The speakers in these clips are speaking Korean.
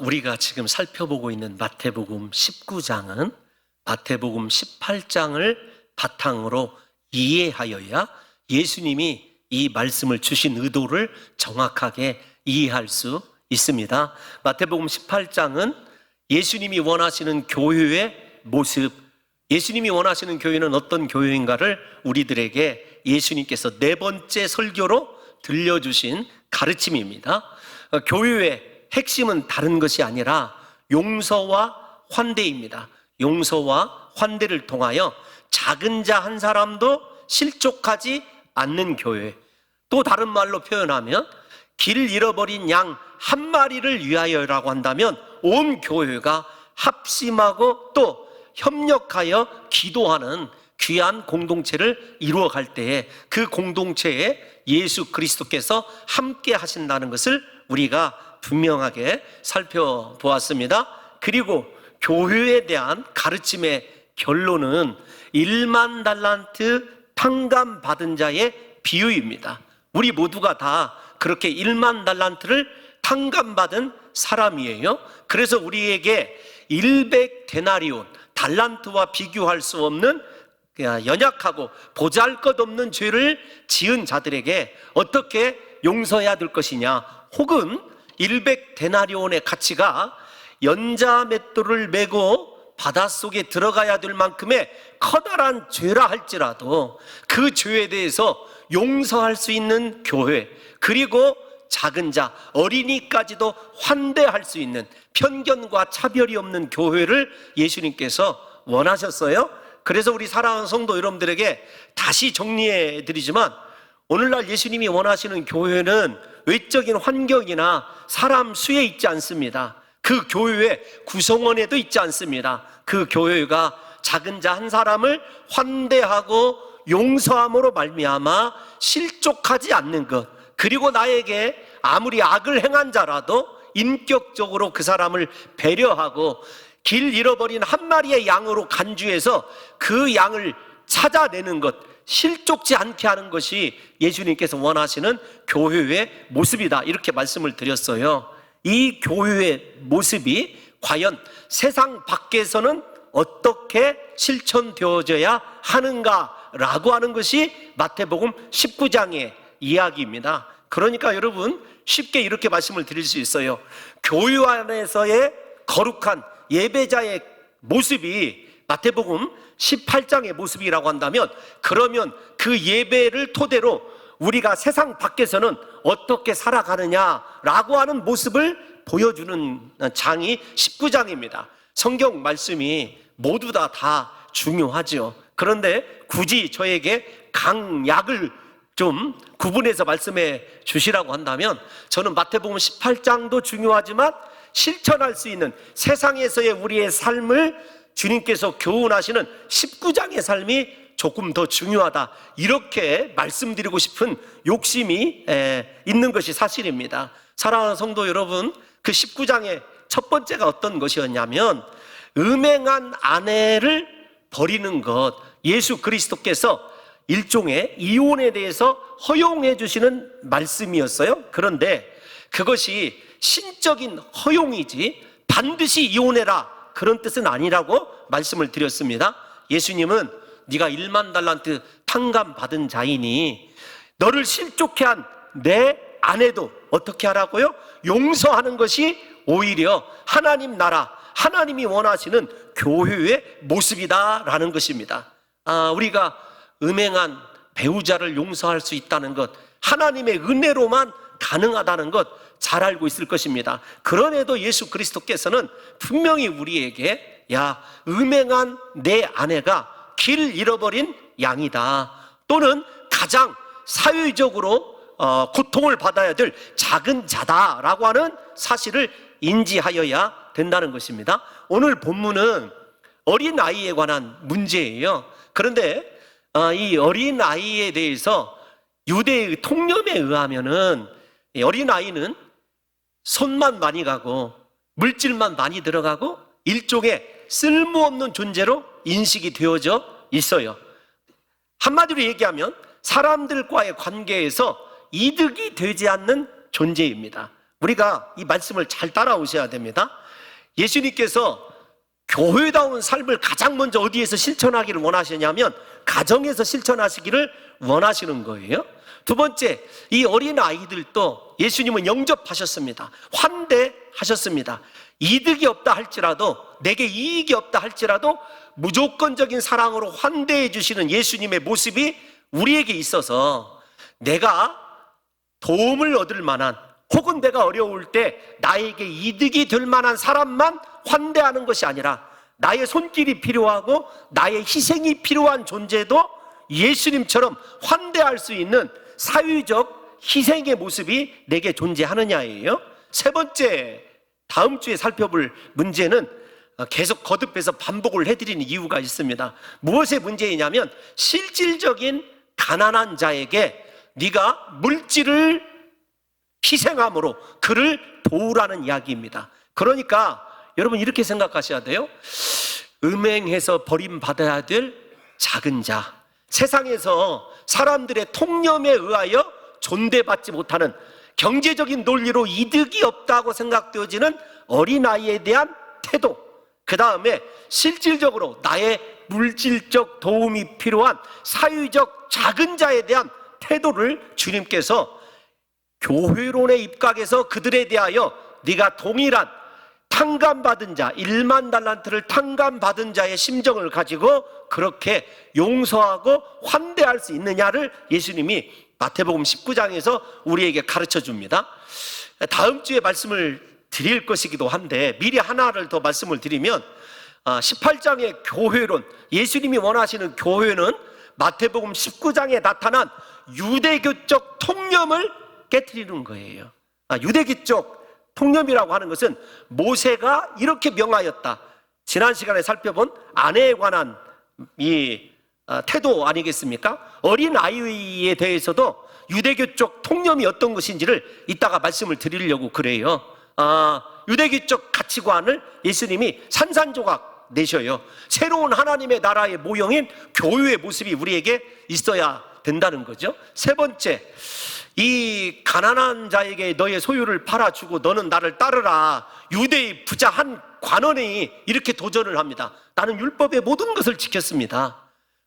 우리가 지금 살펴보고 있는 마태복음 19장은 마태복음 18장을 바탕으로 이해하여야 예수님이 이 말씀을 주신 의도를 정확하게 이해할 수 있습니다. 마태복음 18장은 예수님이 원하시는 교회의 모습, 예수님이 원하시는 교회는 어떤 교회인가를 우리들에게 예수님께서 네 번째 설교로 들려주신 가르침입니다. 교회의 핵심은 다른 것이 아니라 용서와 환대입니다. 용서와 환대를 통하여 작은 자 한 사람도 실족하지 않는 교회, 또 다른 말로 표현하면 길 잃어버린 양 한 마리를 위하여라고 한다면 온 교회가 합심하고 또 협력하여 기도하는 귀한 공동체를 이루어갈 때에 그 공동체에 예수 그리스도께서 함께 하신다는 것을 우리가 분명하게 살펴보았습니다. 그리고 교회에 대한 가르침의 결론은 1만 달란트 탕감 받은 자의 비유입니다. 우리 모두가 다 그렇게 1만 달란트를 탕감받은 사람이에요. 그래서 우리에게 100데나리온, 달란트와 비교할 수 없는 연약하고 보잘것없는 죄를 지은 자들에게 어떻게 용서해야 될 것이냐, 혹은 100데나리온의 가치가 연자맷돌을 메고 바닷속에 들어가야 될 만큼의 커다란 죄라 할지라도 그 죄에 대해서 용서할 수 있는 교회, 그리고 작은 자, 어린이까지도 환대할 수 있는 편견과 차별이 없는 교회를 예수님께서 원하셨어요. 그래서 우리 사랑하는 성도 여러분들에게 다시 정리해 드리지만, 오늘날 예수님이 원하시는 교회는 외적인 환경이나 사람 수에 있지 않습니다. 그 교회의 구성원에도 있지 않습니다. 그 교회가 작은 자 한 사람을 환대하고 용서함으로 말미암아 실족하지 않는 것, 그리고 나에게 아무리 악을 행한 자라도 인격적으로 그 사람을 배려하고 길 잃어버린 한 마리의 양으로 간주해서 그 양을 찾아내는 것, 실족지 않게 하는 것이 예수님께서 원하시는 교회의 모습이다, 이렇게 말씀을 드렸어요. 이 교회의 모습이 과연 세상 밖에서는 어떻게 실천되어져야 하는가라고 하는 것이 마태복음 19장의 이야기입니다. 그러니까 여러분, 쉽게 이렇게 말씀을 드릴 수 있어요. 교회 안에서의 거룩한 예배자의 모습이 마태복음 18장의 모습이라고 한다면, 그러면 그 예배를 토대로 우리가 세상 밖에서는 어떻게 살아가느냐라고 하는 모습을 보여주는 장이 19장입니다. 성경 말씀이 모두 다 중요하죠. 그런데 굳이 저에게 강약을 좀 구분해서 말씀해 주시라고 한다면, 저는 마태복음 18장도 중요하지만 실천할 수 있는 세상에서의 우리의 삶을 주님께서 교훈하시는 19장의 삶이 조금 더 중요하다, 이렇게 말씀드리고 싶은 욕심이 있는 것이 사실입니다. 사랑하는 성도 여러분, 그 19장의 첫 번째가 어떤 것이었냐면, 음행한 아내를 버리는 것, 예수 그리스도께서 일종의 이혼에 대해서 허용해 주시는 말씀이었어요. 그런데 그것이 신적인 허용이지 반드시 이혼해라, 그런 뜻은 아니라고 말씀을 드렸습니다. 예수님은 네가 1만 달란트 탕감 받은 자이니 너를 실족해 한 내 아내도 어떻게 하라고요? 용서하는 것이 오히려 하나님 나라, 하나님이 원하시는 교회의 모습이다라는 것입니다. 우리가 음행한 배우자를 용서할 수 있다는 것, 하나님의 은혜로만 가능하다는 것 잘 알고 있을 것입니다. 그럼에도 예수 그리스도께서는 분명히 우리에게, 야, 음행한 내 아내가 길 잃어버린 양이다, 또는 가장 사회적으로 고통을 받아야 될 작은 자다라고 하는 사실을 인지하여야 된다는 것입니다. 오늘 본문은 어린아이에 관한 문제예요. 그런데 이 어린아이에 대해서 유대의 통념에 의하면은 어린아이는 손만 많이 가고 물질만 많이 들어가고 일종의 쓸모없는 존재로 인식이 되어져 있어요. 한마디로 얘기하면 사람들과의 관계에서 이득이 되지 않는 존재입니다. 우리가 이 말씀을 잘 따라오셔야 됩니다. 예수님께서 교회다운 삶을 가장 먼저 어디에서 실천하기를 원하시냐면 가정에서 실천하시기를 원하시는 거예요. 두 번째, 이 어린 아이들도 예수님은 영접하셨습니다. 환대하셨습니다. 이득이 없다 할지라도, 내게 이익이 없다 할지라도 무조건적인 사랑으로 환대해 주시는 예수님의 모습이 우리에게 있어서 내가 도움을 얻을 만한, 혹은 내가 어려울 때 나에게 이득이 될 만한 사람만 환대하는 것이 아니라 나의 손길이 필요하고 나의 희생이 필요한 존재도 예수님처럼 환대할 수 있는 사회적 희생의 모습이 내게 존재하느냐예요. 세 번째, 다음 주에 살펴볼 문제는 계속 거듭해서 반복을 해드리는 이유가 있습니다. 무엇의 문제이냐면 실질적인 가난한 자에게 네가 물질을 희생함으로 그를 도우라는 이야기입니다. 그러니까 여러분 이렇게 생각하셔야 돼요. 음행해서 버림받아야 될 작은 자, 세상에서 사람들의 통념에 의하여 존대받지 못하는, 경제적인 논리로 이득이 없다고 생각되어지는 어린아이에 대한 태도, 그 다음에 실질적으로 나의 물질적 도움이 필요한 사회적 작은 자에 대한 태도를 주님께서 교회론에 입각해서 그들에 대하여 네가 동일한 탕감받은 자, 1만 달란트를 탕감받은 자의 심정을 가지고 그렇게 용서하고 환대할 수 있느냐를 예수님이 마태복음 19장에서 우리에게 가르쳐 줍니다. 다음 주에 말씀을 드릴 것이기도 한데 미리 하나를 더 말씀을 드리면 18장의 교회론, 예수님이 원하시는 교회는 마태복음 19장에 나타난 유대교적 통념을 깨트리는 거예요. 유대교적 통념이라고 하는 것은 모세가 이렇게 명하였다. 지난 시간에 살펴본 아내에 관한 이 태도 아니겠습니까? 어린 아이에 대해서도 유대교적 통념이 어떤 것인지를 이따가 말씀을 드리려고 그래요. 유대교적 가치관을 예수님이 산산조각 내셔요. 새로운 하나님의 나라의 모형인 교회의 모습이 우리에게 있어야 된다는 거죠. 세 번째, 이 가난한 자에게 너의 소유를 팔아주고 너는 나를 따르라. 유대의 부자 한 관원이 이렇게 도전을 합니다. 나는 율법의 모든 것을 지켰습니다.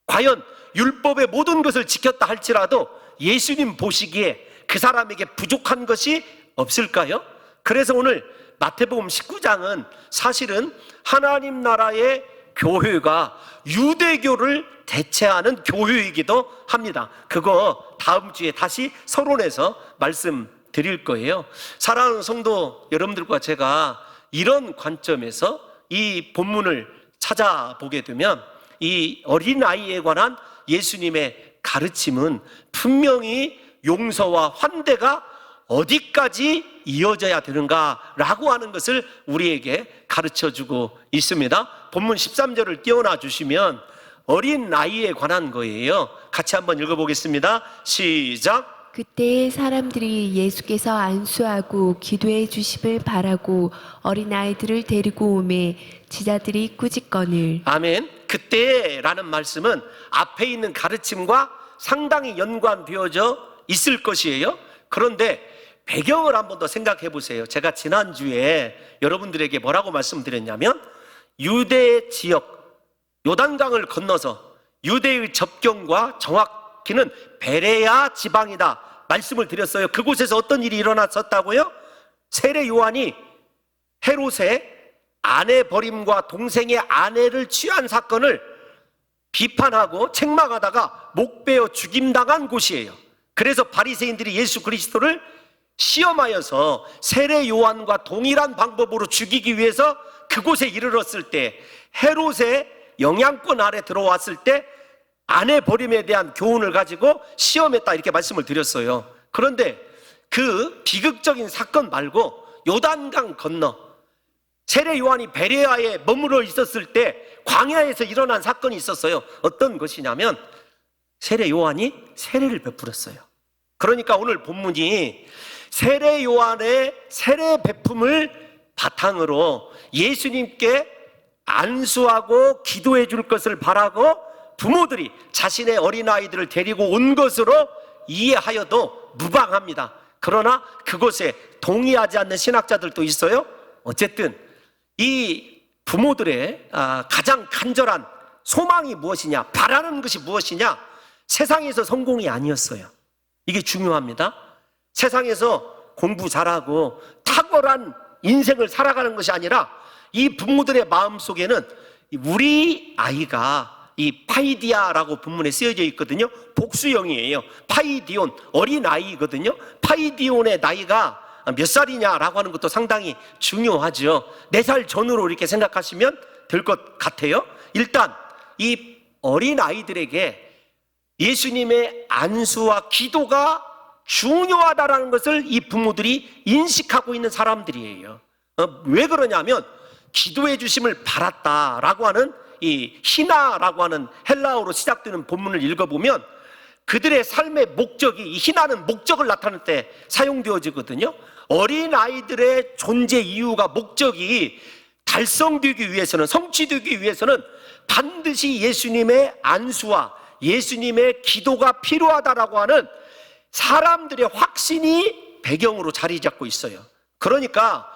과연 율법의 모든 것을 지켰다 할지라도 예수님 보시기에 그 사람에게 부족한 것이 없을까요? 그래서 오늘 마태복음 19장은 사실은 하나님 나라의 교회가 유대교를 대체하는 교회이기도 합니다. 그거 다음 주에 다시 서론에서 말씀드릴 거예요. 사랑하는 성도 여러분들과 제가 이런 관점에서 이 본문을 찾아보게 되면 이 어린아이에 관한 예수님의 가르침은 분명히 용서와 환대가 어디까지 이어져야 되는가라고 하는 것을 우리에게 가르쳐주고 있습니다. 본문 13절을 띄워놔 주시면 어린 아이에 관한 거예요. 같이 한번 읽어보겠습니다. 시작. 그때 사람들이 예수께서 안수하고 기도해 주심을 바라고 어린아이들을 데리고 오매 제자들이 꾸짖거늘. 아멘. 그때라는 말씀은 앞에 있는 가르침과 상당히 연관되어져 있을 것이에요. 그런데 배경을 한번 더 생각해 보세요. 제가 지난주에 여러분들에게 뭐라고 말씀드렸냐면 유대 지역 요단강을 건너서 유대의 접경과 정확히는 베레아 지방이다 말씀을 드렸어요. 그곳에서 어떤 일이 일어났었다고요? 세례 요한이 헤롯의 아내 버림과 동생의 아내를 취한 사건을 비판하고 책망하다가 목베어 죽임당한 곳이에요. 그래서 바리새인들이 예수 그리스도를 시험하여서 세례 요한과 동일한 방법으로 죽이기 위해서 그곳에 이르렀을 때 헤롯의 영향권 아래 들어왔을 때 아내 버림에 대한 교훈을 가지고 시험했다 이렇게 말씀을 드렸어요. 그런데 그 비극적인 사건 말고 요단강 건너 세례 요한이 베레아에 머물러 있었을 때 광야에서 일어난 사건이 있었어요. 어떤 것이냐면 세례 요한이 세례를 베풀었어요. 그러니까 오늘 본문이 세례 요한의 세례 베품을 바탕으로 예수님께 안수하고 기도해 줄 것을 바라고 부모들이 자신의 어린아이들을 데리고 온 것으로 이해하여도 무방합니다. 그러나 그것에 동의하지 않는 신학자들도 있어요. 어쨌든 이 부모들의 가장 간절한 소망이 무엇이냐, 바라는 것이 무엇이냐, 세상에서 성공이 아니었어요. 이게 중요합니다. 세상에서 공부 잘하고 탁월한 인생을 살아가는 것이 아니라 이 부모들의 마음속에는 우리 아이가, 이 파이디아라고 본문에 쓰여져 있거든요. 복수형이에요. 파이디온, 어린 아이거든요. 파이디온의 나이가 몇 살이냐라고 하는 것도 상당히 중요하죠. 4살 전후로 이렇게 생각하시면 될 것 같아요. 일단 이 어린 아이들에게 예수님의 안수와 기도가 중요하다라는 것을 이 부모들이 인식하고 있는 사람들이에요. 왜 그러냐면 기도해 주심을 바랐다라고 하는 이 희나라고 하는 헬라어로 시작되는 본문을 읽어보면 그들의 삶의 목적이, 이 희나는 목적을 나타낼 때 사용되어지거든요. 어린 아이들의 존재 이유가, 목적이 달성되기 위해서는, 성취되기 위해서는 반드시 예수님의 안수와 예수님의 기도가 필요하다라고 하는 사람들의 확신이 배경으로 자리 잡고 있어요. 그러니까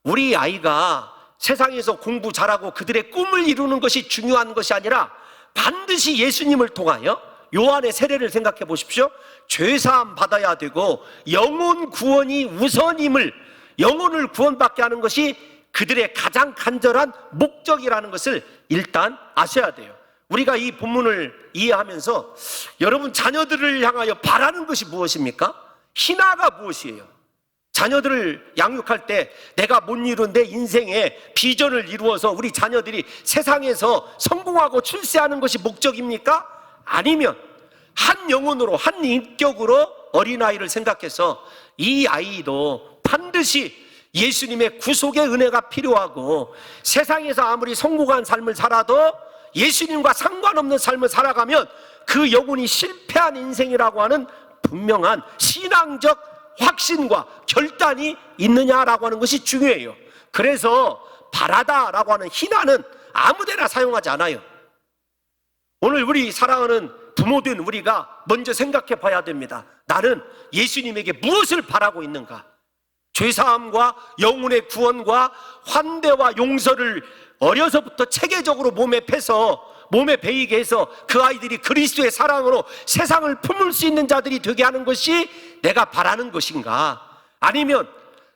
우리 아이가 세상에서 공부 잘하고 그들의 꿈을 이루는 것이 중요한 것이 아니라 반드시 예수님을 통하여, 요한의 세례를 생각해 보십시오. 죄사함 받아야 되고 영혼 구원이 우선임을, 영혼을 구원받게 하는 것이 그들의 가장 간절한 목적이라는 것을 일단 아셔야 돼요. 우리가 이 본문을 이해하면서 여러분 자녀들을 향하여 바라는 것이 무엇입니까? 희나가 무엇이에요? 자녀들을 양육할 때 내가 못 이룬 내 인생의 비전을 이루어서 우리 자녀들이 세상에서 성공하고 출세하는 것이 목적입니까? 아니면 한 영혼으로, 한 인격으로 어린아이를 생각해서 이 아이도 반드시 예수님의 구속의 은혜가 필요하고 세상에서 아무리 성공한 삶을 살아도 예수님과 상관없는 삶을 살아가면 그 영혼이 실패한 인생이라고 하는 분명한 신앙적 확신과 결단이 있느냐라고 하는 것이 중요해요. 그래서 바라다라고 하는 희나는 아무데나 사용하지 않아요. 오늘 우리 사랑하는 부모된 우리가 먼저 생각해 봐야 됩니다. 나는 예수님에게 무엇을 바라고 있는가? 죄사함과 영혼의 구원과 환대와 용서를 어려서부터 체계적으로 몸에 배이게 해서 그 아이들이 그리스도의 사랑으로 세상을 품을 수 있는 자들이 되게 하는 것이 내가 바라는 것인가? 아니면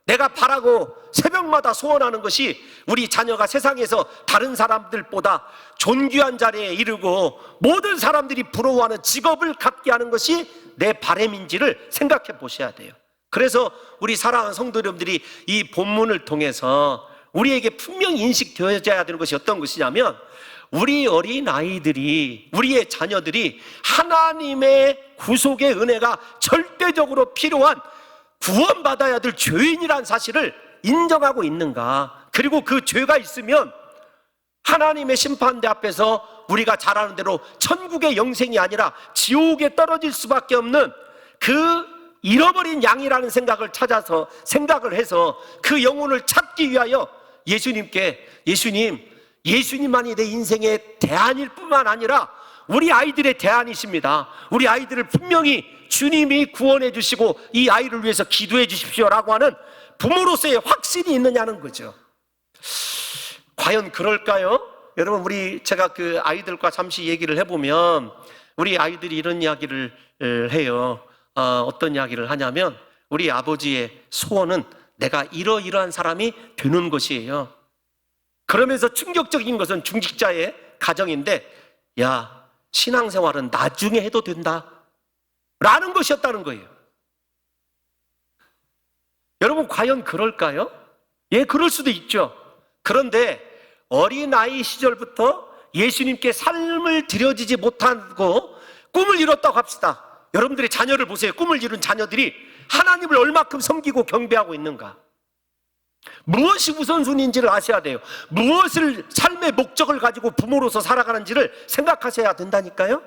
내가 바라고 새벽마다 소원하는 것이 우리 자녀가 세상에서 다른 사람들보다 존귀한 자리에 이르고 모든 사람들이 부러워하는 직업을 갖게 하는 것이 내 바람인지를 생각해 보셔야 돼요. 그래서 우리 사랑하는 성도 여러분들이 이 본문을 통해서 우리에게 분명히 인식되어져야 되는 것이 어떤 것이냐면, 우리 어린 아이들이, 우리의 자녀들이 하나님의 구속의 은혜가 절대적으로 필요한 구원받아야 될 죄인이라는 사실을 인정하고 있는가? 그리고 그 죄가 있으면 하나님의 심판대 앞에서 우리가 잘 아는 대로 천국의 영생이 아니라 지옥에 떨어질 수밖에 없는 그 잃어버린 양이라는 생각을 찾아서, 생각을 해서 그 영혼을 찾기 위하여 예수님만이 내 인생의 대안일 뿐만 아니라 우리 아이들의 대안이십니다. 우리 아이들을 분명히 주님이 구원해 주시고 이 아이를 위해서 기도해 주십시오라고 하는 부모로서의 확신이 있느냐는 거죠. 과연 그럴까요? 여러분, 제가 그 아이들과 잠시 얘기를 해보면 우리 아이들이 이런 이야기를 해요. 어떤 이야기를 하냐면, 우리 아버지의 소원은 내가 이러이러한 사람이 되는 것이에요. 그러면서 충격적인 것은 중직자의 가정인데, 야, 신앙생활은 나중에 해도 된다 라는 것이었다는 거예요. 여러분, 과연 그럴까요? 예, 그럴 수도 있죠. 그런데 어린아이 시절부터 예수님께 삶을 드려지지 못하고 꿈을 이뤘다고 합시다. 여러분들의 자녀를 보세요. 꿈을 이룬 자녀들이 하나님을 얼마큼 섬기고 경배하고 있는가? 무엇이 우선순위인지를 아셔야 돼요. 무엇을 삶의 목적을 가지고 부모로서 살아가는지를 생각하셔야 된다니까요.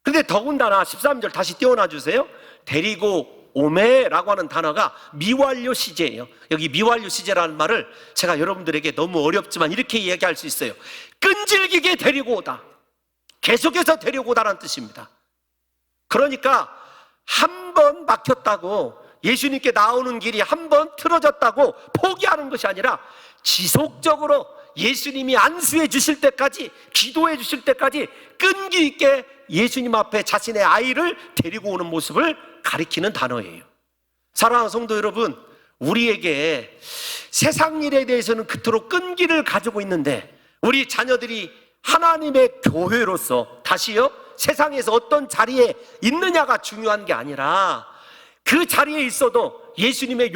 근데 더군다나 13절 다시 띄워놔 주세요. 데리고 오매라고 하는 단어가 미완료 시제예요. 여기 미완료 시제라는 말을 제가 여러분들에게 너무 어렵지만 이렇게 이야기할 수 있어요. 끈질기게 데리고 오다, 계속해서 데리고 오다라는 뜻입니다. 그러니까 한 번 막혔다고 예수님께 나오는 길이 한번 틀어졌다고 포기하는 것이 아니라 지속적으로 예수님이 안수해 주실 때까지, 기도해 주실 때까지 끈기 있게 예수님 앞에 자신의 아이를 데리고 오는 모습을 가리키는 단어예요. 사랑하는 성도 여러분, 우리에게 세상 일에 대해서는 그토록 끈기를 가지고 있는데 우리 자녀들이 하나님의 교회로서, 다시요, 세상에서 어떤 자리에 있느냐가 중요한 게 아니라 그 자리에 있어도 예수님의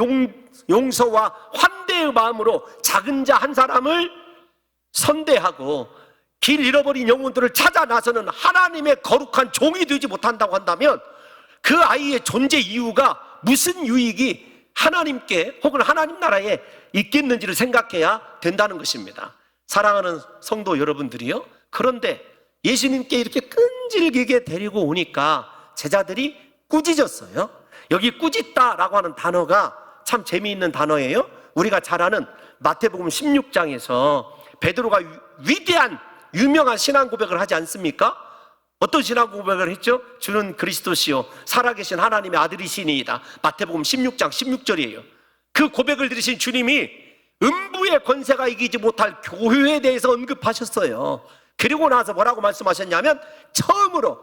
용서와 환대의 마음으로 작은 자 한 사람을 선대하고 길 잃어버린 영혼들을 찾아 나서는 하나님의 거룩한 종이 되지 못한다고 한다면 그 아이의 존재 이유가 무슨 유익이 하나님께 혹은 하나님 나라에 있겠는지를 생각해야 된다는 것입니다. 사랑하는 성도 여러분들이요, 그런데 예수님께 이렇게 끈질기게 데리고 오니까 제자들이 꾸짖었어요. 여기 꾸짖다라고 하는 단어가 참 재미있는 단어예요. 우리가 잘 아는 마태복음 16장에서 베드로가 위대한 유명한 신앙 고백을 하지 않습니까? 어떤 신앙 고백을 했죠? 주는 그리스도시요 살아계신 하나님의 아들이시니이다. 마태복음 16장 16절이에요. 그 고백을 들으신 주님이 음부의 권세가 이기지 못할 교회에 대해서 언급하셨어요. 그리고 나서 뭐라고 말씀하셨냐면, 처음으로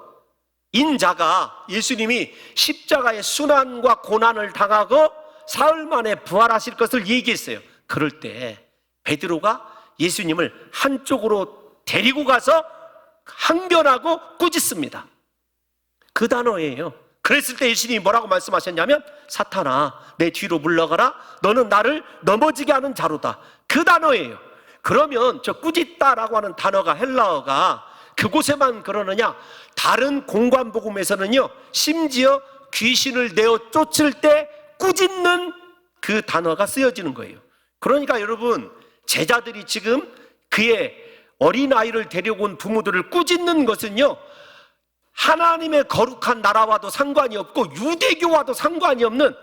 인자가, 예수님이 십자가의 순환과 고난을 당하고 사흘 만에 부활하실 것을 얘기했어요. 그럴 때 베드로가 예수님을 한쪽으로 데리고 가서 항변하고 꾸짖습니다. 그 단어예요. 그랬을 때 예수님이 뭐라고 말씀하셨냐면, 사탄아 내 뒤로 물러가라, 너는 나를 넘어지게 하는 자로다. 그 단어예요. 그러면 저 꾸짖다라고 하는 단어가, 헬라어가 그곳에만 그러느냐? 다른 공관복음에서는요, 심지어 귀신을 내어 쫓을 때 꾸짖는 그 단어가 쓰여지는 거예요. 그러니까 여러분, 제자들이 지금 그의 어린아이를 데려온 부모들을 꾸짖는 것은요, 하나님의 거룩한 나라와도 상관이 없고 유대교와도 상관이 없는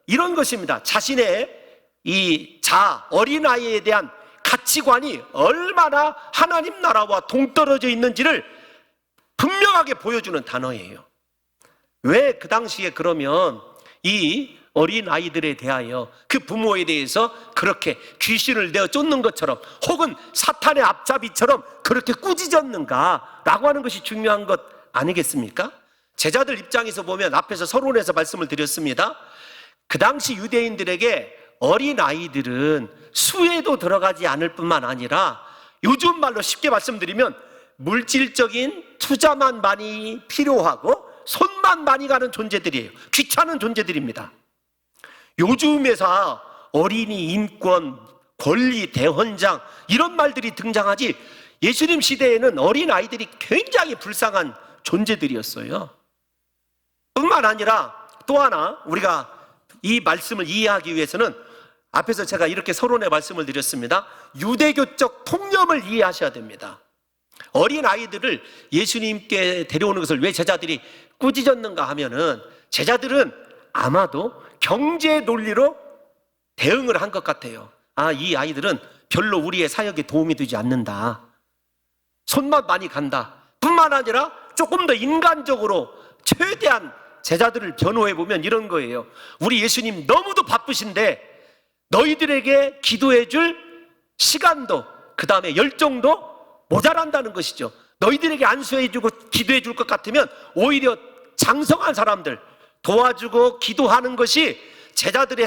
이런 것입니다. 자신의 이 어린아이에 대한 가치관이 얼마나 하나님 나라와 동떨어져 있는지를 분명하게 보여주는 단어예요. 왜 그 당시에 그러면 이 어린아이들에 대하여 그 부모에 대해서 그렇게 귀신을 내어 쫓는 것처럼 혹은 사탄의 앞잡이처럼 그렇게 꾸짖었는가라고 하는 것이 중요한 것 아니겠습니까? 제자들 입장에서 보면, 앞에서 서론에서 말씀을 드렸습니다. 그 당시 유대인들에게 어린아이들은 수에도 들어가지 않을 뿐만 아니라, 요즘 말로 쉽게 말씀드리면 물질적인 투자만 많이 필요하고 손만 많이 가는 존재들이에요. 귀찮은 존재들입니다. 요즘에서 어린이 인권, 권리, 대헌장 이런 말들이 등장하지, 예수님 시대에는 어린아이들이 굉장히 불쌍한 존재들이었어요. 뿐만 아니라 또 하나, 우리가 이 말씀을 이해하기 위해서는 앞에서 제가 이렇게 서론의 말씀을 드렸습니다. 유대교적 통념을 이해하셔야 됩니다. 어린아이들을 예수님께 데려오는 것을 왜 제자들이 꾸짖었는가 하면은, 제자들은 아마도 경제 논리로 대응을 한 것 같아요. 이 아이들은 별로 우리의 사역에 도움이 되지 않는다, 손만 많이 간다. 뿐만 아니라 조금 더 인간적으로 최대한 제자들을 변호해보면 이런 거예요. 우리 예수님 너무도 바쁘신데 너희들에게 기도해 줄 시간도, 그 다음에 열정도 모자란다는 것이죠. 너희들에게 안수해 주고 기도해 줄 것 같으면 오히려 장성한 사람들 도와주고 기도하는 것이 제자들의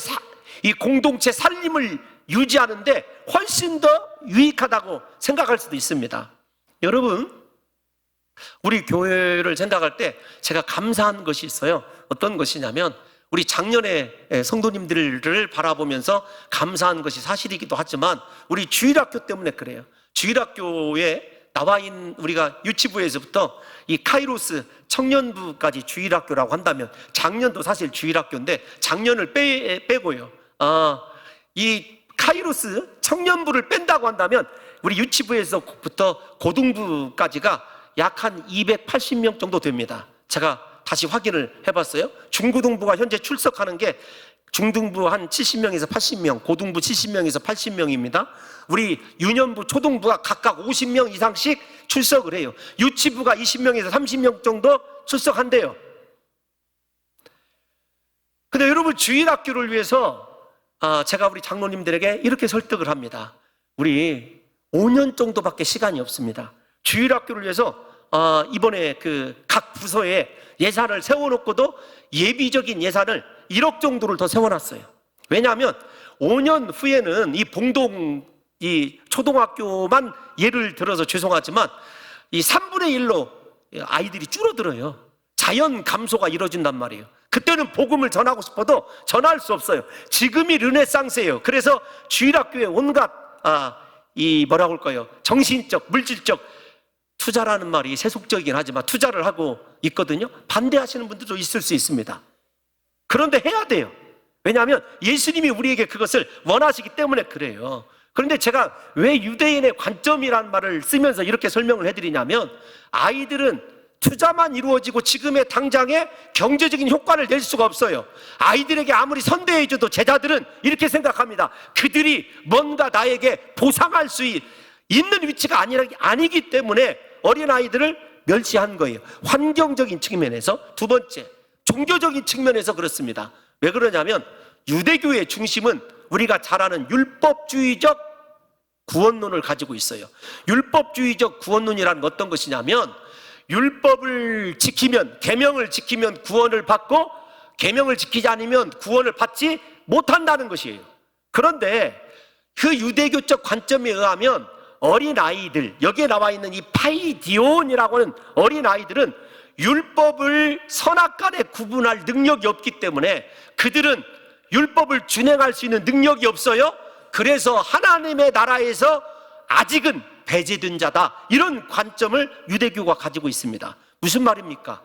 이 공동체 살림을 유지하는데 훨씬 더 유익하다고 생각할 수도 있습니다. 여러분, 우리 교회를 생각할 때 제가 감사한 것이 있어요. 어떤 것이냐면, 우리 작년에 성도님들을 바라보면서 감사한 것이 사실이기도 하지만 우리 주일학교 때문에 그래요. 주일학교에 나와 있는, 우리가 유치부에서부터 이 카이로스 청년부까지 주일학교라고 한다면, 작년도 사실 주일학교인데 작년을 빼고요, 이 카이로스 청년부를 뺀다고 한다면 우리 유치부에서부터 고등부까지가 약 한 280명 정도 됩니다. 제가 다시 확인을 해봤어요. 중고등부가 현재 출석하는 게 중등부 한 70명에서 80명, 고등부 70명에서 80명입니다. 우리 유년부, 초등부가 각각 50명 이상씩 출석을 해요. 유치부가 20명에서 30명 정도 출석한대요. 근데 여러분, 주일학교를 위해서 제가 우리 장로님들에게 이렇게 설득을 합니다. 우리 5년 정도밖에 시간이 없습니다. 주일학교를 위해서 이번에 그 각 부서에 예산을 세워놓고도 예비적인 예산을 1억 정도를 더 세워놨어요. 왜냐하면 5년 후에는 이 봉동 이 초등학교만 예를 들어서 죄송하지만 이 3분의 1로 아이들이 줄어들어요. 자연 감소가 이루어진단 말이에요. 그때는 복음을 전하고 싶어도 전할 수 없어요. 지금이 르네상스예요. 그래서 주일학교에 온갖 이 뭐라고 할까요? 정신적, 물질적 투자라는 말이 세속적이긴 하지만 투자를 하고 있거든요. 반대하시는 분들도 있을 수 있습니다. 그런데 해야 돼요. 왜냐하면 예수님이 우리에게 그것을 원하시기 때문에 그래요. 그런데 제가 왜 유대인의 관점이라는 말을 쓰면서 이렇게 설명을 해드리냐면, 아이들은 투자만 이루어지고 지금의 당장에 경제적인 효과를 낼 수가 없어요. 아이들에게 아무리 선대해줘도 제자들은 이렇게 생각합니다. 그들이 뭔가 나에게 보상할 수 있는 위치가 아니기 때문에 어린아이들을 멸시한 거예요. 환경적인 측면에서. 두 번째, 종교적인 측면에서 그렇습니다. 왜 그러냐면 유대교의 중심은 우리가 잘 아는 율법주의적 구원론을 가지고 있어요. 율법주의적 구원론이란 어떤 것이냐면, 율법을 지키면, 계명을 지키면 구원을 받고 계명을 지키지 않으면 구원을 받지 못한다는 것이에요. 그런데 그 유대교적 관점에 의하면 어린아이들, 여기에 나와 있는 이 파이디온이라고 하는 어린아이들은 율법을 선악간에 구분할 능력이 없기 때문에 그들은 율법을 준행할 수 있는 능력이 없어요. 그래서 하나님의 나라에서 아직은 배제된 자다, 이런 관점을 유대교가 가지고 있습니다. 무슨 말입니까?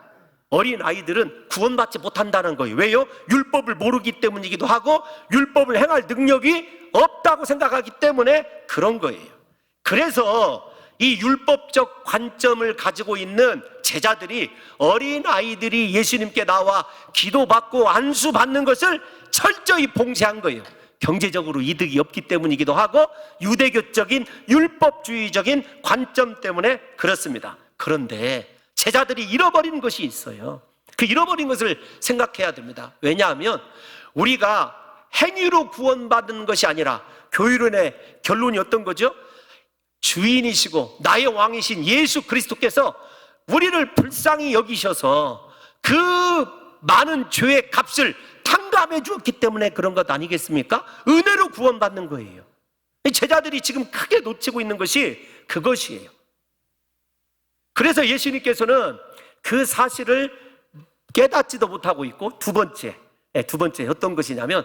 어린아이들은 구원받지 못한다는 거예요. 왜요? 율법을 모르기 때문이기도 하고 율법을 행할 능력이 없다고 생각하기 때문에 그런 거예요. 그래서 이 율법적 관점을 가지고 있는 제자들이 어린아이들이 예수님께 나와 기도받고 안수받는 것을 철저히 봉쇄한 거예요. 경제적으로 이득이 없기 때문이기도 하고 유대교적인 율법주의적인 관점 때문에 그렇습니다. 그런데 제자들이 잃어버린 것이 있어요. 그 잃어버린 것을 생각해야 됩니다. 왜냐하면 우리가 행위로 구원받은 것이 아니라, 교회론의 결론이 어떤 거죠? 주인이시고 나의 왕이신 예수 그리스도께서 우리를 불쌍히 여기셔서 그 많은 죄의 값을 탕감해 주었기 때문에 그런 것 아니겠습니까? 은혜로 구원받는 거예요. 제자들이 지금 크게 놓치고 있는 것이 그것이에요. 그래서 예수님께서는 그 사실을 깨닫지도 못하고 있고, 두 번째 어떤 것이냐면,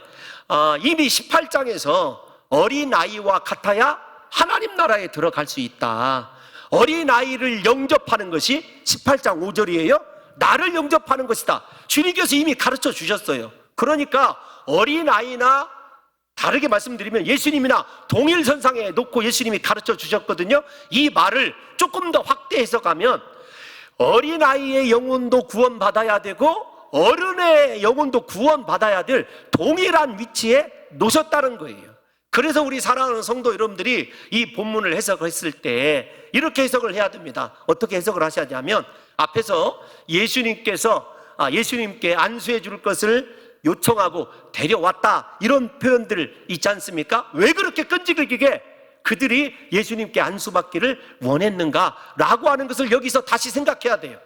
이미 18장에서 어린아이와 같아야 하나님 나라에 들어갈 수 있다. 어린아이를 영접하는 것이 18장 5절이에요. 나를 영접하는 것이다. 주님께서 이미 가르쳐 주셨어요. 그러니까 어린아이나, 다르게 말씀드리면 예수님이나 동일선상에 놓고 예수님이 가르쳐 주셨거든요. 이 말을 조금 더 확대 해석하면 어린아이의 영혼도 구원받아야 되고 어른의 영혼도 구원받아야 될 동일한 위치에 놓으셨다는 거예요. 그래서 우리 사랑하는 성도 여러분들이 이 본문을 해석했을 때 이렇게 해석을 해야 됩니다. 어떻게 해석을 하셔야냐면, 앞에서 예수님께 안수해 줄 것을 요청하고 데려왔다, 이런 표현들 있지 않습니까? 왜 그렇게 끈질기게 그들이 예수님께 안수받기를 원했는가라고 하는 것을 여기서 다시 생각해야 돼요.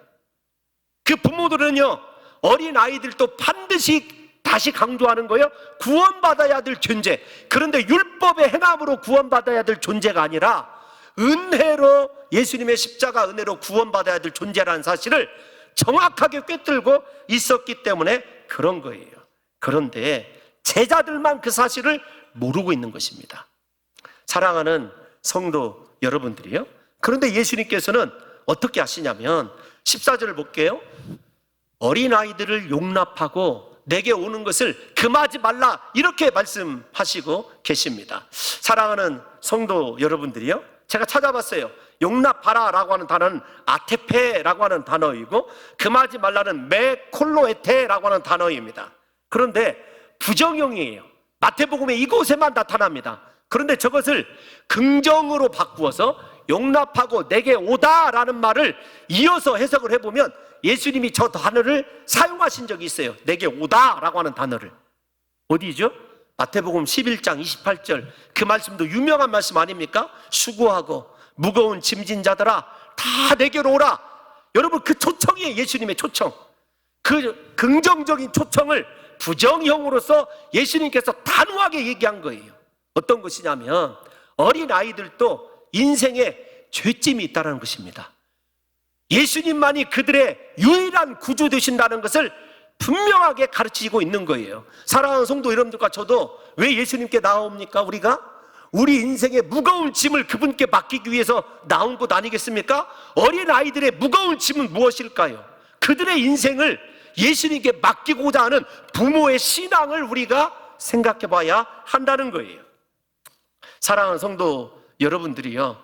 그 부모들은요, 어린아이들도 반드시 다시 강조하는 거예요. 구원받아야 될 존재. 그런데 율법의 행함으로 구원받아야 될 존재가 아니라 은혜로, 예수님의 십자가 은혜로 구원받아야 될 존재라는 사실을 정확하게 꿰뚫고 있었기 때문에 그런 거예요. 그런데 제자들만 그 사실을 모르고 있는 것입니다. 사랑하는 성도 여러분들이요, 그런데 예수님께서는 어떻게 하시냐면 14절을 볼게요. 어린아이들을 용납하고 내게 오는 것을 금하지 말라, 이렇게 말씀하시고 계십니다. 사랑하는 성도 여러분들이요, 제가 찾아봤어요. 용납하라 라고 하는 단어는 아테페라고 하는 단어이고, 금하지 말라는 메콜로에테라고 하는 단어입니다. 그런데 부정형이에요. 마태복음에 이곳에만 나타납니다. 그런데 저것을 긍정으로 바꾸어서 용납하고 내게 오다라는 말을 이어서 해석을 해보면 예수님이 저 단어를 사용하신 적이 있어요. 내게 오다라고 하는 단어를. 어디죠? 마태복음 11장 28절. 그 말씀도 유명한 말씀 아닙니까? 수고하고 무거운 짐진 자들아 다 내게로 오라. 여러분, 그 초청이에요. 예수님의 초청. 그 긍정적인 초청을 부정형으로서 예수님께서 단호하게 얘기한 거예요. 어떤 것이냐면 어린아이들도 인생에 죄짐이 있다는 것입니다. 예수님만이 그들의 유일한 구주 되신다는 것을 분명하게 가르치고 있는 거예요. 사랑하는 성도 여러분들과 저도 왜 예수님께 나옵니까? 우리 인생의 무거운 짐을 그분께 맡기기 위해서 나온 것 아니겠습니까? 어린아이들의 무거운 짐은 무엇일까요? 그들의 인생을 예수님께 맡기고자 하는 부모의 신앙을 우리가 생각해 봐야 한다는 거예요. 사랑하는 성도 여러분들이요,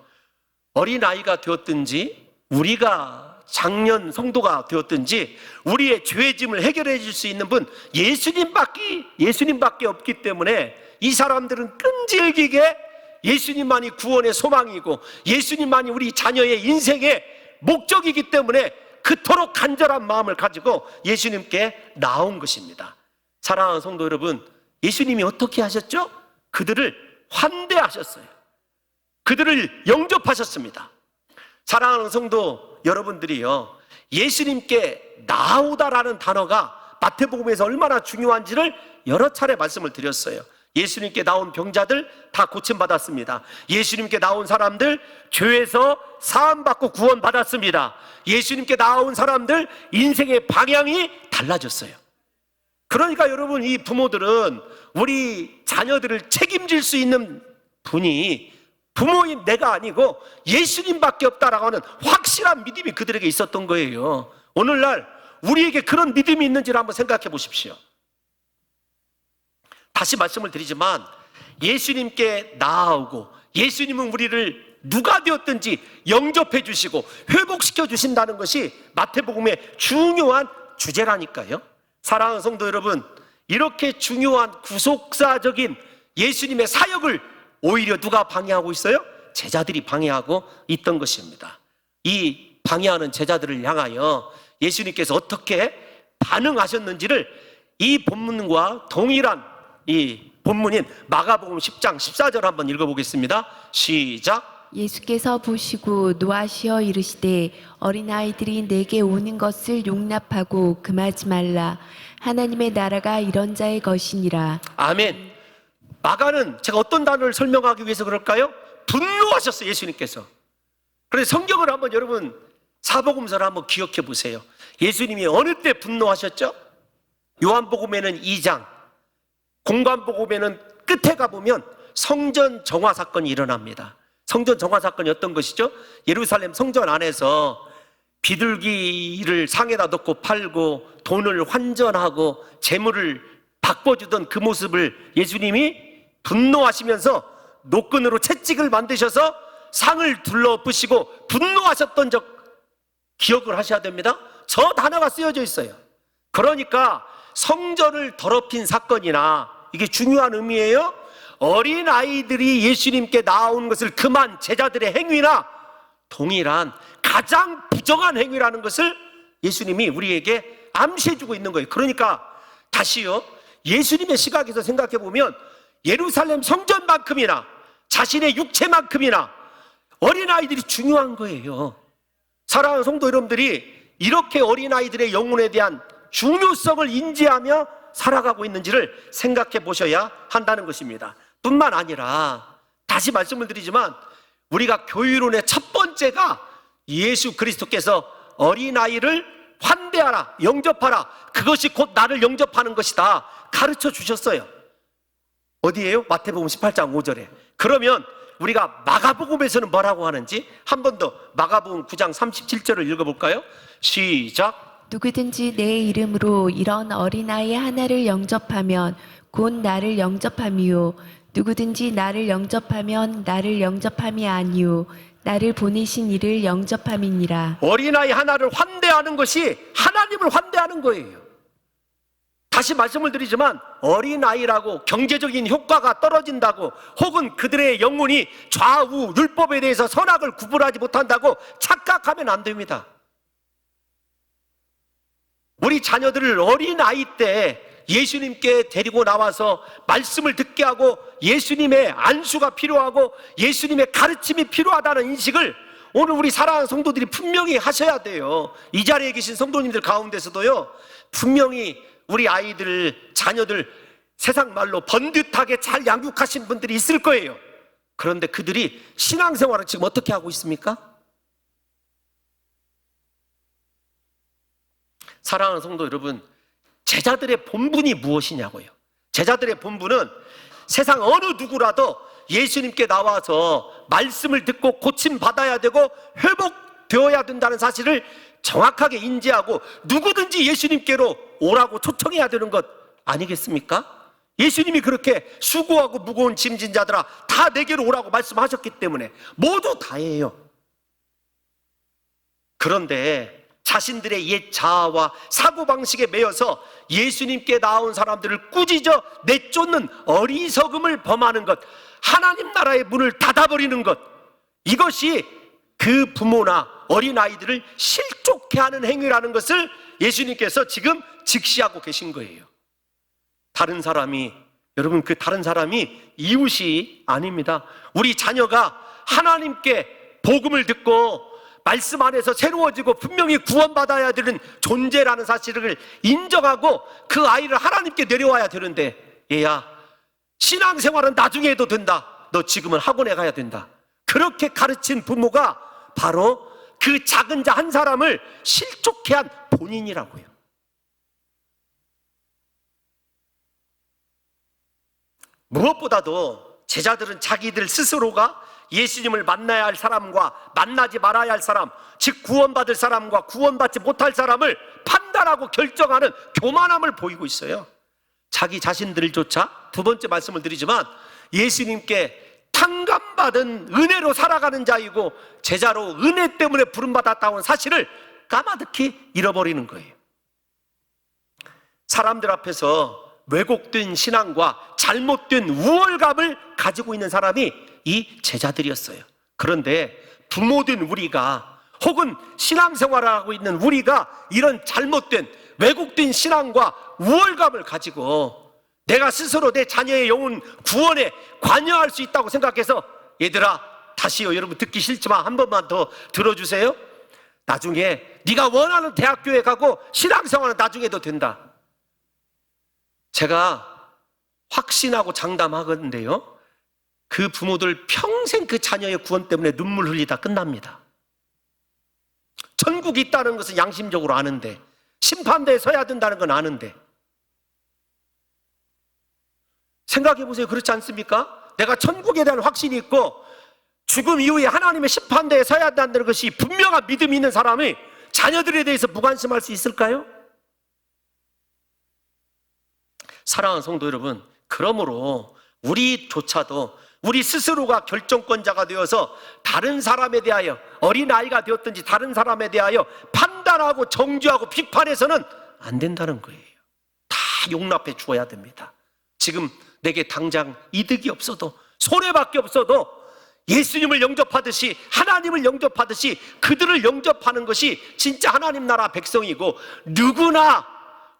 어린아이가 되었든지 우리가 장년 성도가 되었든지 우리의 죄의 짐을 해결해 줄 수 있는 분 예수님밖에 없기 때문에 이 사람들은 끈질기게 예수님만이 구원의 소망이고 예수님만이 우리 자녀의 인생의 목적이기 때문에 그토록 간절한 마음을 가지고 예수님께 나온 것입니다. 사랑하는 성도 여러분, 예수님이 어떻게 하셨죠? 그들을 환대하셨어요. 그들을 영접하셨습니다. 사랑하는 성도 여러분들이요, 예수님께 나오다라는 단어가 마태복음에서 얼마나 중요한지를 여러 차례 말씀을 드렸어요. 예수님께 나온 병자들 다 고침받았습니다. 예수님께 나온 사람들 죄에서 사함받고 구원받았습니다. 예수님께 나온 사람들 인생의 방향이 달라졌어요. 그러니까 여러분, 이 부모들은 우리 자녀들을 책임질 수 있는 분이 부모인 내가 아니고 예수님밖에 없다라고 하는 확실한 믿음이 그들에게 있었던 거예요. 오늘날 우리에게 그런 믿음이 있는지를 한번 생각해 보십시오. 다시 말씀을 드리지만 예수님께 나아오고 예수님은 우리를 누가 되었든지 영접해 주시고 회복시켜 주신다는 것이 마태복음의 중요한 주제라니까요. 사랑하는 성도 여러분, 이렇게 중요한 구속사적인 예수님의 사역을 오히려 누가 방해하고 있어요? 제자들이 방해하고 있던 것입니다. 이 방해하는 제자들을 향하여 예수님께서 어떻게 반응하셨는지를 이 본문과 동일한 이 본문인 마가복음 10장 14절 한번 읽어보겠습니다. 시작. 예수께서 보시고 노하시어 이르시되 어린아이들이 내게 오는 것을 용납하고 금하지 말라. 하나님의 나라가 이런 자의 것이니라. 아멘. 마가는 제가 어떤 단어를 설명하기 위해서 그럴까요? 분노하셨어요, 예수님께서. 그래서 성경을 한번 여러분 사복음서를 한번 기억해 보세요. 예수님이 어느 때 분노하셨죠? 요한복음에는 2장, 공관복음에는 끝에 가보면 성전 정화 사건이 일어납니다. 성전 정화 사건이 어떤 것이죠? 예루살렘 성전 안에서 비둘기를 상에다 넣고 팔고 돈을 환전하고 재물을 바꿔주던 그 모습을 예수님이 분노하시면서 노끈으로 채찍을 만드셔서 상을 둘러부시고 분노하셨던 적 기억을 하셔야 됩니다. 저 단어가 쓰여져 있어요. 그러니까 성전을 더럽힌 사건이나 이게 중요한 의미예요. 어린아이들이 예수님께 나온 것을 금한 제자들의 행위나 동일한 가장 부정한 행위라는 것을 예수님이 우리에게 암시해주고 있는 거예요. 그러니까 다시요, 예수님의 시각에서 생각해 보면 예루살렘 성전만큼이나 자신의 육체만큼이나 어린아이들이 중요한 거예요. 사랑하는 성도 여러분들이 이렇게 어린아이들의 영혼에 대한 중요성을 인지하며 살아가고 있는지를 생각해 보셔야 한다는 것입니다. 뿐만 아니라 다시 말씀을 드리지만 우리가 교회론의 첫 번째가 예수 그리스도께서 어린아이를 환대하라, 영접하라, 그것이 곧 나를 영접하는 것이다 가르쳐 주셨어요. 어디예요? 마태복음 18장 5절에. 그러면 우리가 마가복음에서는 뭐라고 하는지 한 번 더 마가복음 9장 37절을 읽어볼까요? 시작. 누구든지 내 이름으로 이런 어린아이 하나를 영접하면 곧 나를 영접함이요 누구든지 나를 영접하면 나를 영접함이 아니요 나를 보내신 이를 영접함이니라. 어린아이 하나를 환대하는 것이 하나님을 환대하는 거예요. 다시 말씀을 드리지만 어린아이라고 경제적인 효과가 떨어진다고 혹은 그들의 영혼이 좌우 율법에 대해서 선악을 구분하지 못한다고 착각하면 안 됩니다. 우리 자녀들을 어린아이 때 예수님께 데리고 나와서 말씀을 듣게 하고 예수님의 안수가 필요하고 예수님의 가르침이 필요하다는 인식을 오늘 우리 사랑하는 성도들이 분명히 하셔야 돼요. 이 자리에 계신 성도님들 가운데서도요, 분명히 우리 아이들, 자녀들 세상 말로 번듯하게 잘 양육하신 분들이 있을 거예요. 그런데 그들이 신앙생활을 지금 어떻게 하고 있습니까? 사랑하는 성도 여러분, 제자들의 본분이 무엇이냐고요. 제자들의 본분은 세상 어느 누구라도 예수님께 나와서 말씀을 듣고 고침받아야 되고 회복되어야 된다는 사실을 정확하게 인지하고 누구든지 예수님께로 오라고 초청해야 되는 것 아니겠습니까? 예수님이 그렇게 수고하고 무거운 짐진 자들아 다 내게로 오라고 말씀하셨기 때문에 모두 다예요. 그런데 자신들의 옛 자아와 사고방식에 매여서 예수님께 나온 사람들을 꾸짖어 내쫓는 어리석음을 범하는 것, 하나님 나라의 문을 닫아버리는 것, 이것이 그 부모나 어린아이들을 실족해 하는 행위라는 것을 예수님께서 지금 직시하고 계신 거예요. 다른 사람이, 여러분, 그 다른 사람이 이웃이 아닙니다. 우리 자녀가 하나님께 복음을 듣고 말씀 안에서 새로워지고 분명히 구원받아야 되는 존재라는 사실을 인정하고 그 아이를 하나님께 내려와야 되는데, 얘야, 신앙생활은 나중에 해도 된다. 너 지금은 학원에 가야 된다. 그렇게 가르친 부모가 바로 그 작은 자 한 사람을 실족해 한 본인이라고요. 무엇보다도 제자들은 자기들 스스로가 예수님을 만나야 할 사람과 만나지 말아야 할 사람, 즉 구원받을 사람과 구원받지 못할 사람을 판단하고 결정하는 교만함을 보이고 있어요. 자기 자신들조차, 두 번째 말씀을 드리지만, 예수님께 탕감받은 은혜로 살아가는 자이고 제자로 은혜 때문에 부름받았다는 사실을 까마득히 잃어버리는 거예요. 사람들 앞에서 왜곡된 신앙과 잘못된 우월감을 가지고 있는 사람이 이 제자들이었어요. 그런데 부모된 우리가, 혹은 신앙생활을 하고 있는 우리가 이런 잘못된 왜곡된 신앙과 우월감을 가지고 내가 스스로 내 자녀의 영혼 구원에 관여할 수 있다고 생각해서, 얘들아, 다시요, 여러분 듣기 싫지만 한 번만 더 들어주세요. 나중에 네가 원하는 대학교에 가고 신앙생활은 나중에 해도 된다. 제가 확신하고 장담하건대요, 그 부모들 평생 그 자녀의 구원 때문에 눈물 흘리다 끝납니다. 천국이 있다는 것은 양심적으로 아는데, 심판대에 서야 된다는 건 아는데, 생각해 보세요. 그렇지 않습니까? 내가 천국에 대한 확신이 있고 죽음 이후에 하나님의 심판대에 서야 한다는 것이 분명한 믿음이 있는 사람이 자녀들에 대해서 무관심할 수 있을까요? 사랑하는 성도 여러분, 그러므로 우리조차도 우리 스스로가 결정권자가 되어서 다른 사람에 대하여, 어린아이가 되었든지 다른 사람에 대하여 판단하고 정죄하고 비판해서는 안 된다는 거예요. 다 용납해 주어야 됩니다. 지금 내게 당장 이득이 없어도, 손해밖에 없어도 예수님을 영접하듯이, 하나님을 영접하듯이 그들을 영접하는 것이 진짜 하나님 나라 백성이고, 누구나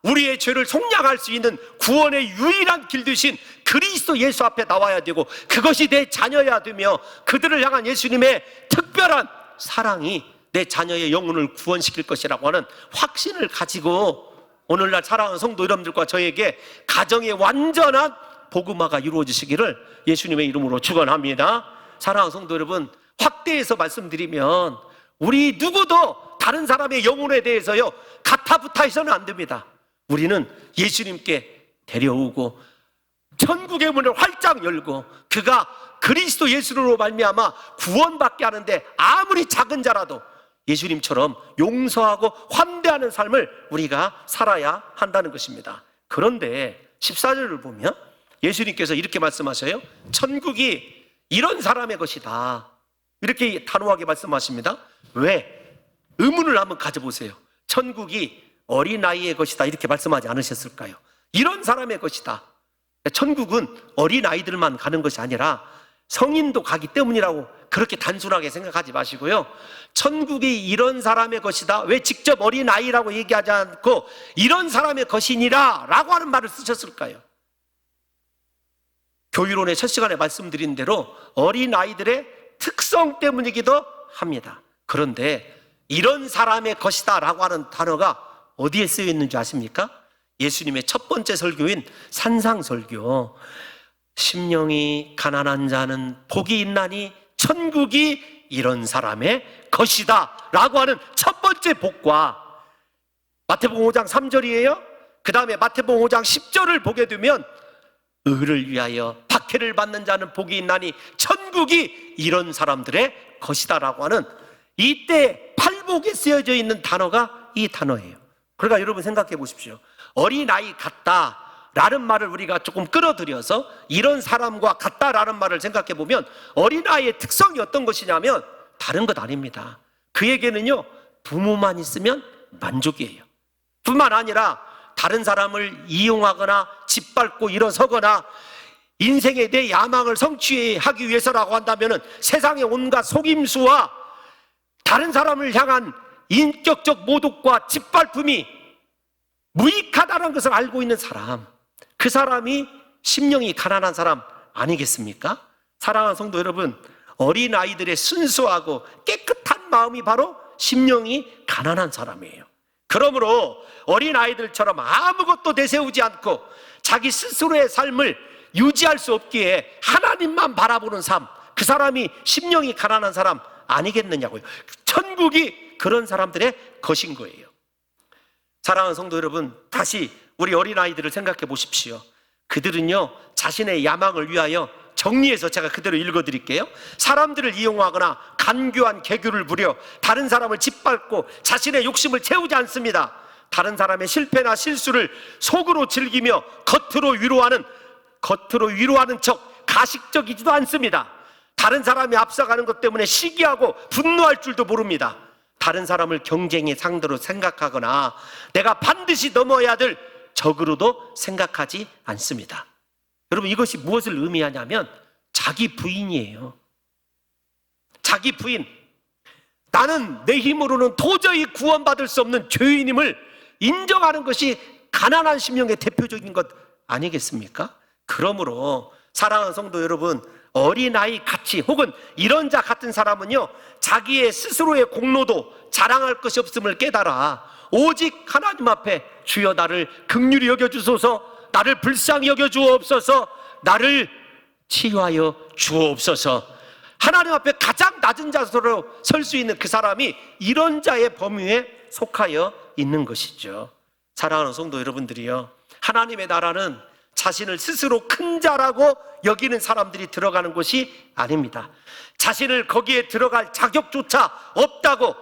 우리의 죄를 속량할 수 있는 구원의 유일한 길 되신 그리스도 예수 앞에 나와야 되고, 그것이 내 자녀여야 되며, 그들을 향한 예수님의 특별한 사랑이 내 자녀의 영혼을 구원시킬 것이라고 하는 확신을 가지고 오늘날 사랑하는 성도 여러분들과 저에게 가정의 완전한 복음화가 이루어지시기를 예수님의 이름으로 축원합니다. 사랑하는 성도 여러분, 확대해서 말씀드리면 우리 누구도 다른 사람의 영혼에 대해서요 가타부타해서는 안 됩니다. 우리는 예수님께 데려오고 천국의 문을 활짝 열고 그가 그리스도 예수로 말미암아 구원받게 하는데 아무리 작은 자라도 예수님처럼 용서하고 환대하는 삶을 우리가 살아야 한다는 것입니다. 그런데 14절을 보면 예수님께서 이렇게 말씀하셔요. 천국이 이런 사람의 것이다, 이렇게 단호하게 말씀하십니다. 왜? 의문을 한번 가져보세요. 천국이 어린아이의 것이다, 이렇게 말씀하지 않으셨을까요? 이런 사람의 것이다. 천국은 어린아이들만 가는 것이 아니라 성인도 가기 때문이라고 그렇게 단순하게 생각하지 마시고요. 천국이 이런 사람의 것이다. 왜 직접 어린아이라고 얘기하지 않고 이런 사람의 것이니라 라고 하는 말을 쓰셨을까요? 교유론의 첫 시간에 말씀드린 대로 어린아이들의 특성 때문이기도 합니다. 그런데 이런 사람의 것이다 라고 하는 단어가 어디에 쓰여 있는지 아십니까? 예수님의 첫 번째 설교인 산상설교. 심령이 가난한 자는 복이 있나니 천국이 이런 사람의 것이다 라고 하는 첫 번째 복과 마태복음 5장 3절이에요. 그 다음에 마태복음 5장 10절을 보게 되면 의를 위하여 박해를 받는 자는 복이 있나니 천국이 이런 사람들의 것이다 라고 하는 이때 팔복에 쓰여져 있는 단어가 이 단어예요. 그러니까 여러분 생각해 보십시오. 어린아이 같다 라는 말을 우리가 조금 끌어들여서 이런 사람과 같다라는 말을 생각해 보면 어린아이의 특성이 어떤 것이냐면 다른 것 아닙니다. 그에게는요 부모만 있으면 만족이에요. 뿐만 아니라 다른 사람을 이용하거나 짓밟고 일어서거나 인생에 내 야망을 성취하기 위해서라고 한다면 세상의 온갖 속임수와 다른 사람을 향한 인격적 모독과 짓밟음이 무익하다는 것을 알고 있는 사람, 그 사람이 심령이 가난한 사람 아니겠습니까? 사랑하는 성도 여러분, 어린아이들의 순수하고 깨끗한 마음이 바로 심령이 가난한 사람이에요. 그러므로 어린아이들처럼 아무것도 내세우지 않고 자기 스스로의 삶을 유지할 수 없기에 하나님만 바라보는 삶, 그 사람이 심령이 가난한 사람 아니겠느냐고요. 천국이 그런 사람들의 것인 거예요. 사랑하는 성도 여러분, 다시 우리 어린아이들을 생각해 보십시오. 그들은요 자신의 야망을 위하여, 정리해서 제가 그대로 읽어드릴게요. 사람들을 이용하거나 간교한 개교를 부려 다른 사람을 짓밟고 자신의 욕심을 채우지 않습니다. 다른 사람의 실패나 실수를 속으로 즐기며 겉으로 위로하는 척 가식적이지도 않습니다. 다른 사람이 앞서가는 것 때문에 시기하고 분노할 줄도 모릅니다. 다른 사람을 경쟁의 상대로 생각하거나 내가 반드시 넘어야 될 적으로도 생각하지 않습니다. 여러분, 이것이 무엇을 의미하냐면 자기 부인이에요. 자기 부인. 나는 내 힘으로는 도저히 구원받을 수 없는 죄인임을 인정하는 것이 가난한 심령의 대표적인 것 아니겠습니까? 그러므로 사랑하는 성도 여러분, 어린아이 같이 혹은 이런 자 같은 사람은요 자기의 스스로의 공로도 자랑할 것이 없음을 깨달아 오직 하나님 앞에 주여 나를 긍휼히 여겨주소서, 나를 불쌍히 여겨주옵소서, 나를 치유하여 주옵소서, 하나님 앞에 가장 낮은 자세로 설 수 있는 그 사람이 이런 자의 범위에 속하여 있는 것이죠. 사랑하는 성도 여러분들이요, 하나님의 나라는 자신을 스스로 큰 자라고 여기는 사람들이 들어가는 곳이 아닙니다. 자신을 거기에 들어갈 자격조차 없다고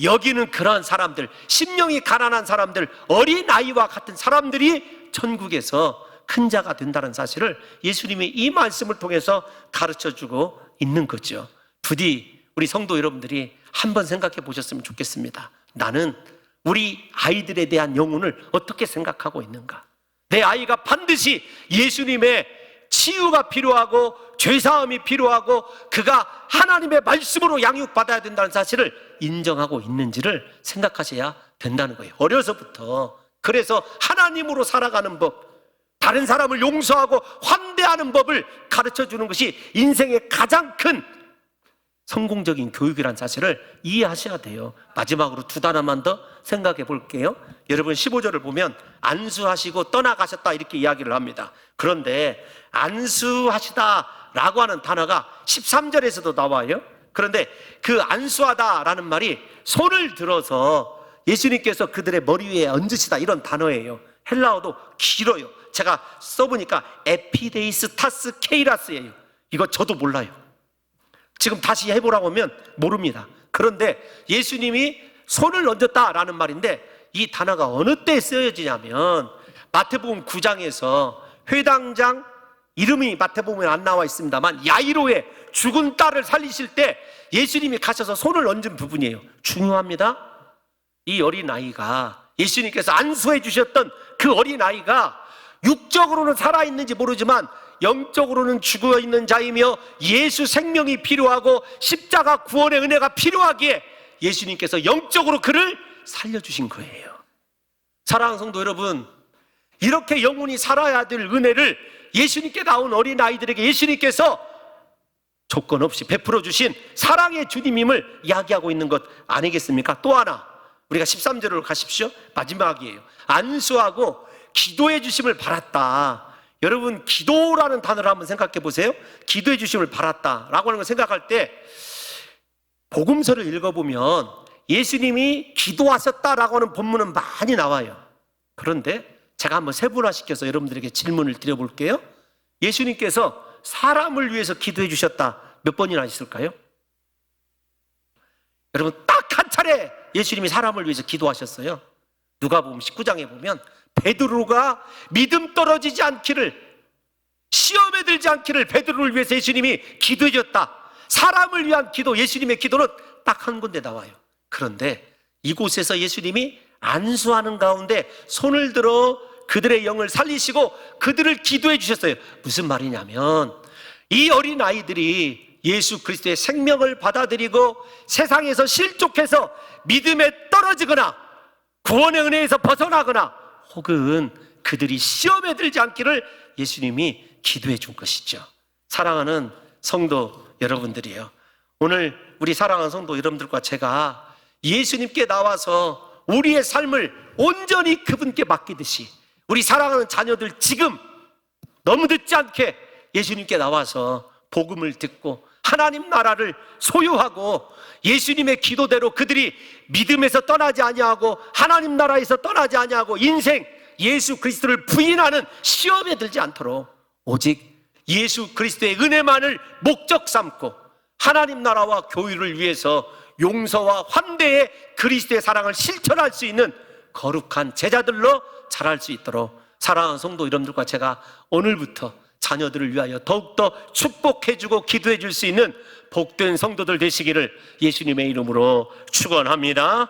여기는 그러한 사람들, 심령이 가난한 사람들, 어린아이와 같은 사람들이 천국에서 큰 자가 된다는 사실을 예수님이 이 말씀을 통해서 가르쳐주고 있는 거죠. 부디 우리 성도 여러분들이 한번 생각해 보셨으면 좋겠습니다. 나는 우리 아이들에 대한 영혼을 어떻게 생각하고 있는가? 내 아이가 반드시 예수님의 치유가 필요하고 죄사함이 필요하고 그가 하나님의 말씀으로 양육받아야 된다는 사실을 인정하고 있는지를 생각하셔야 된다는 거예요. 어려서부터. 그래서 하나님으로 살아가는 법, 다른 사람을 용서하고 환대하는 법을 가르쳐주는 것이 인생의 가장 큰 성공적인 교육이라는 사실을 이해하셔야 돼요. 마지막으로 두 단어만 더 생각해 볼게요. 여러분 15절을 보면 안수하시고 떠나가셨다 이렇게 이야기를 합니다. 그런데 안수하시다라고 하는 단어가 13절에서도 나와요. 그런데 그 안수하다라는 말이 손을 들어서 예수님께서 그들의 머리 위에 얹으시다 이런 단어예요. 헬라어도 길어요. 제가 써보니까 에피데이스타스 케이라스예요. 이거 저도 몰라요. 지금 다시 해보라고 하면 모릅니다. 그런데 예수님이 손을 얹었다라는 말인데 이 단어가 어느 때에 쓰여지냐면 마태복음 9장에서 회당장, 이름이 마태복음에 안 나와 있습니다만 야이로의 죽은 딸을 살리실 때 예수님이 가셔서 손을 얹은 부분이에요. 중요합니다. 이 어린아이가, 예수님께서 안수해 주셨던 그 어린아이가 육적으로는 살아있는지 모르지만 영적으로는 죽어 있는 자이며 예수 생명이 필요하고 십자가 구원의 은혜가 필요하기에 예수님께서 영적으로 그를 살려주신 거예요. 사랑하는 성도 여러분, 이렇게 영혼이 살아야 될 은혜를 예수님께 나온 어린아이들에게 예수님께서 조건 없이 베풀어 주신 사랑의 주님임을 이야기하고 있는 것 아니겠습니까? 또 하나, 우리가 13절로 가십시오. 마지막이에요. 안수하고 기도해 주심을 바랐다. 여러분, 기도라는 단어를 한번 생각해 보세요. 기도해 주심을 바랐다라고 하는 걸 생각할 때 복음서를 읽어보면 예수님이 기도하셨다라고 하는 본문은 많이 나와요. 그런데 제가 한번 세분화시켜서 여러분들에게 질문을 드려볼게요. 예수님께서 사람을 위해서 기도해 주셨다 몇 번이나 있을까요? 여러분, 딱 한 차례 예수님이 사람을 위해서 기도하셨어요. 누가복음 19장에 보면 베드로가 믿음 떨어지지 않기를, 시험에 들지 않기를 베드로를 위해서 예수님이 기도해 줬다. 사람을 위한 기도, 예수님의 기도는 딱 한 군데 나와요. 그런데 이곳에서 예수님이 안수하는 가운데 손을 들어 그들의 영을 살리시고 그들을 기도해 주셨어요. 무슨 말이냐면 이 어린아이들이 예수 그리스도의 생명을 받아들이고 세상에서 실족해서 믿음에 떨어지거나 구원의 은혜에서 벗어나거나 혹은 그들이 시험에 들지 않기를 예수님이 기도해 준 것이죠. 사랑하는 성도 여러분들이에요. 오늘 우리 사랑하는 성도 여러분들과 제가 예수님께 나와서 우리의 삶을 온전히 그분께 맡기듯이 우리 사랑하는 자녀들 지금 너무 늦지 않게 예수님께 나와서 복음을 듣고 하나님 나라를 소유하고 예수님의 기도대로 그들이 믿음에서 떠나지 아니하고 하나님 나라에서 떠나지 아니하고 인생 예수 그리스도를 부인하는 시험에 들지 않도록 오직 예수 그리스도의 은혜만을 목적 삼고 하나님 나라와 교회를 위해서 용서와 환대의 그리스도의 사랑을 실천할 수 있는 거룩한 제자들로 자랄 수 있도록 사랑하는 성도 여러분들과 제가 오늘부터 자녀들을 위하여 더욱더 축복해주고 기도해줄 수 있는 복된 성도들 되시기를 예수님의 이름으로 축원합니다.